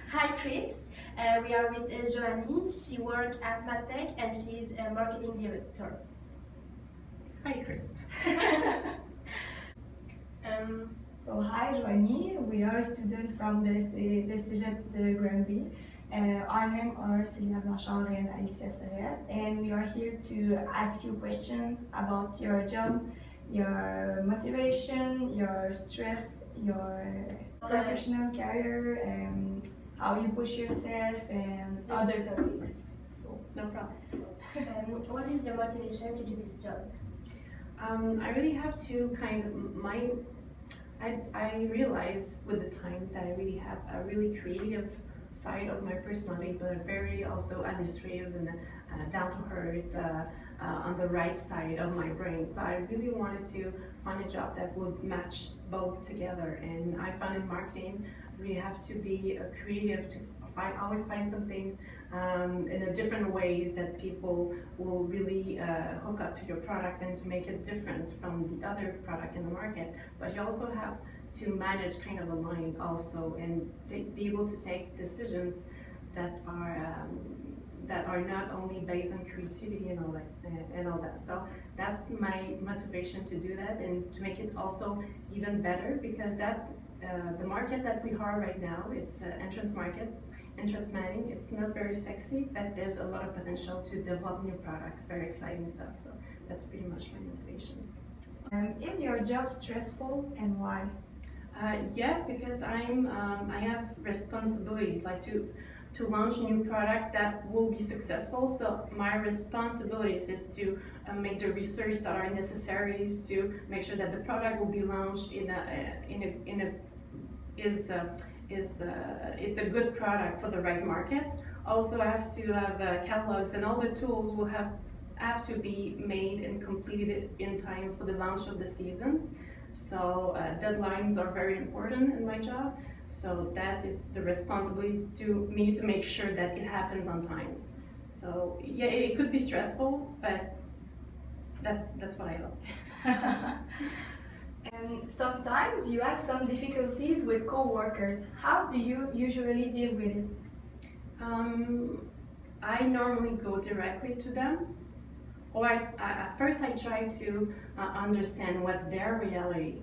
Hi Chris, we are with Joannie. She works at Madtech and she is a marketing director. Hi Chris. So hi Joannie, we are students from the Cégep de Grenier. Our name are Célia, Blanchard and Alycia Sorel, and we are here to ask you questions about your job, your motivation, your stress, your professional career, how you push yourself, and other topics. So no problem. What is your motivation to do this job? I really have to I realized with the time that I really have a really creative side of my personality, but a very also administrative and down to earth on the right side of my brain. So I really wanted to find a job that would match both together. And I found in marketing, we have to be creative to always find some things in a different ways that people will really hook up to your product and to make it different from the other product in the market. But you also have to manage kind of a line also and be able to take decisions that are not only based on creativity and all that. So that's my motivation to do that and to make it also even better, because that the market that we are right now, it's entrance market. Entrance mining, it's not very sexy, but there's a lot of potential to develop new products, very exciting stuff. So that's pretty much my motivations. Is your job stressful and why? Yes, because I have responsibilities like to launch new product that will be successful. So my responsibilities is to make the research that are necessary, to make sure that the product will be launched it's a good product for the right markets. Also, I have to have catalogs, and all the tools will have to be made and completed in time for the launch of the seasons. So deadlines are very important in my job. So that is the responsibility to me to make sure that it happens on time. So yeah, it could be stressful, but that's what I love. And sometimes you have some difficulties with co-workers. How do you usually deal with it? I normally go directly to them, or at first I try to understand what's their reality,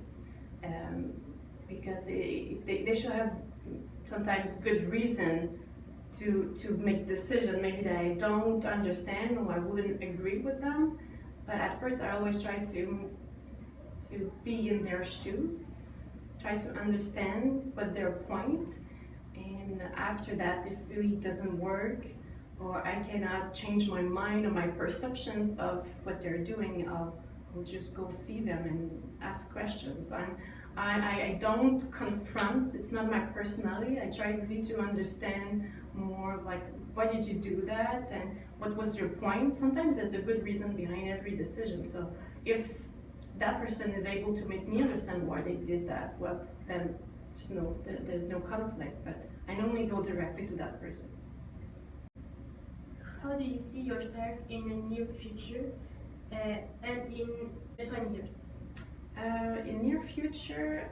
because they should have sometimes good reason to make decision maybe that I don't understand or I wouldn't agree with them. But at first I always try to be in their shoes, try to understand what their point, and after that, if it really doesn't work, or I cannot change my mind or my perceptions of what they're doing, I'll just go see them and ask questions. I don't confront, it's not my personality. I try really to understand more, like, why did you do that, and what was your point? Sometimes there's a good reason behind every decision. So if that person is able to make me understand why they did that, well, then there's no conflict, but I normally go directly to that person. How do you see yourself in the near future and in 20 years? In near future,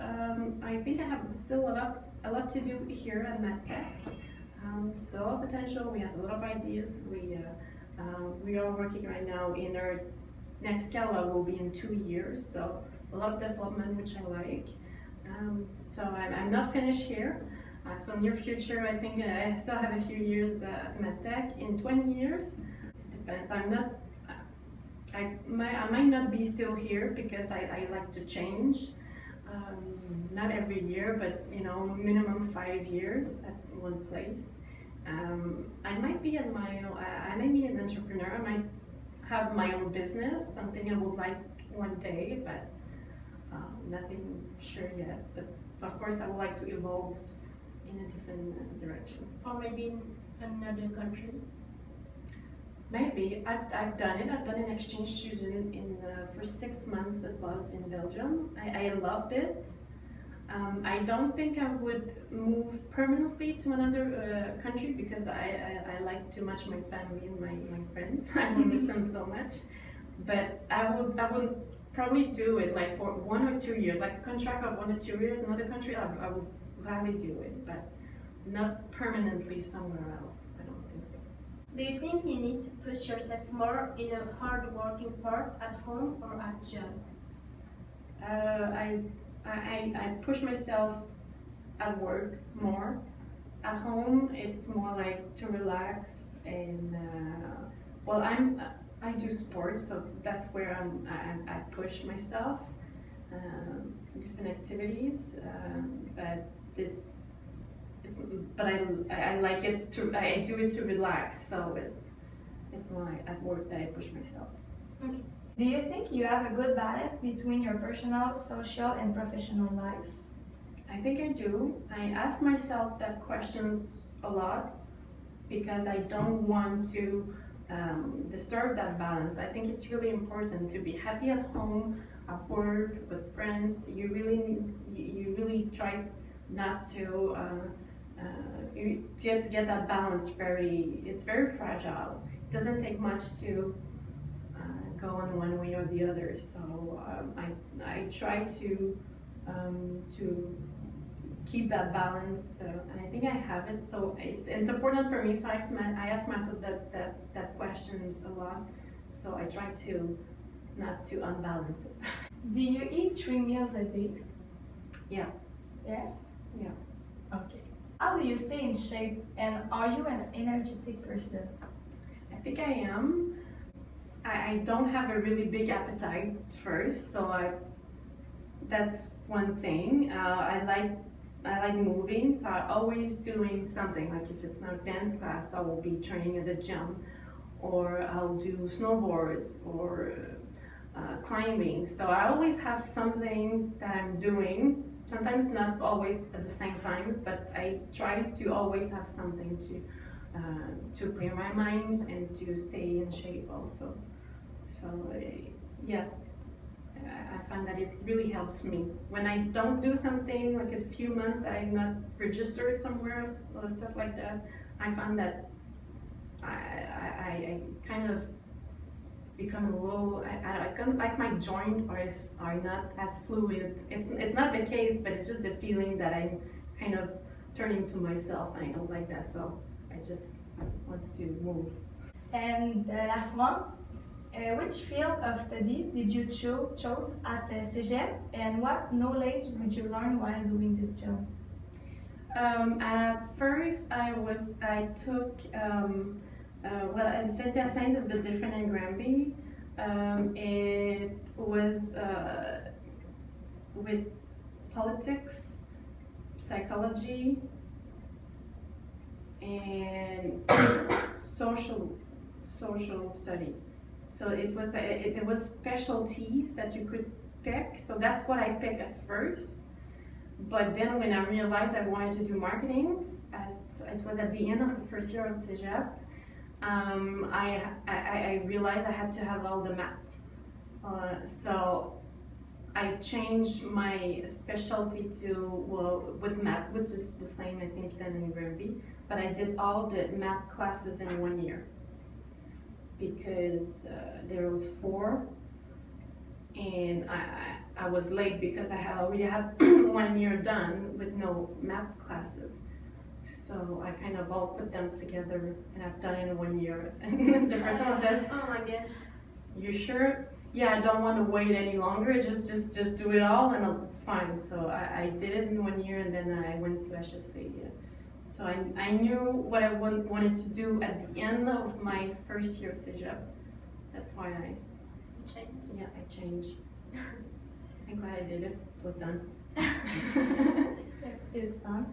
I think I have still a lot to do here at Madtech. There's a lot of potential. We have a lot of ideas. We are working right now in our next catalog will be in 2 years, so a lot of development, which I like. So I'm not finished here. So near future, I think I still have a few years at Madtech. In 20 years, it depends. I might not be still here because I like to change. Not every year, but minimum 5 years at one place. I might be I may be an entrepreneur. I might have my own business, something I would like one day, but nothing sure yet. But of course, I would like to evolve in a different direction. Or maybe in another country? Maybe. I've done it. I've done an exchange student for 6 months in Belgium. I loved it. I don't think I would move permanently to another country because I like too much my family and my friends. I will miss them so much. But I would probably do it like for 1 or 2 years, like a contract of 1 or 2 years, another country. I would gladly do it. But not permanently somewhere else. I don't think so. Do you think you need to push yourself more in a hard working part at home or at job? I push myself at work more. At home, it's more like to relax and well, I do sports, so that's where I push myself, different activities, but I like it to I do it to relax, so it's more like at work that I push myself. Okay. Do you think you have a good balance between your personal, social, and professional life? I think I do. I ask myself that questions a lot because I don't want to disturb that balance. I think it's really important to be happy at home, at work, with friends. You really try not to you get that balance. It's very fragile. It doesn't take much to go on one way or the other. So I try to keep that balance, and I think I have it. So it's important for me. So I ask myself that questions a lot. So I try to not to unbalance it. Do you eat 3 meals a day? Yeah. Yes? Yeah. Okay. How do you stay in shape, and are you an energetic person? I think I am. I don't have a really big appetite first, so that's one thing. I like moving, so I'm always doing something. Like if it's not dance class, I will be training at the gym, or I'll do snowboards or climbing. So I always have something that I'm doing. Sometimes not always at the same times, but I try to always have something to clear my mind and to stay in shape also. So yeah. I find that it really helps me. When I don't do something, like a few months that I'm not registered somewhere or stuff like that, I find that I kind of become a little, I kind of like my joints are not as fluid. It's not the case, but it's just the feeling that I'm kind of turning to myself, and I don't like that, so I just want to move. And the last one, which field of study did you chose at Cégep, and what knowledge did you learn while doing this job? At first, I took well, Célia Saint is a bit different in Granby. It was with politics, psychology, and social study. So it was specialties that you could pick. So that's what I picked at first. But then when I realized I wanted to do marketing, it was at the end of the first year of Cégep, I realized I had to have all the math. So I changed my specialty to, well, with math, which is the same, I think, than in Granby. But I did all the math classes in 1 year, because there was 4, and I was late because I had already had 1 year done with no math classes. So I kind of all put them together, and I've done it in 1 year. And the person says, Oh my god. "You sure?" Yeah, I don't want to wait any longer. Just do it all, and it's fine. So I did it in 1 year, and then I went to HSC. Yeah. So I knew what I wanted to do at the end of my first year of Cégep. That's why I changed. I'm glad I did it. It was done. Yes, it's done.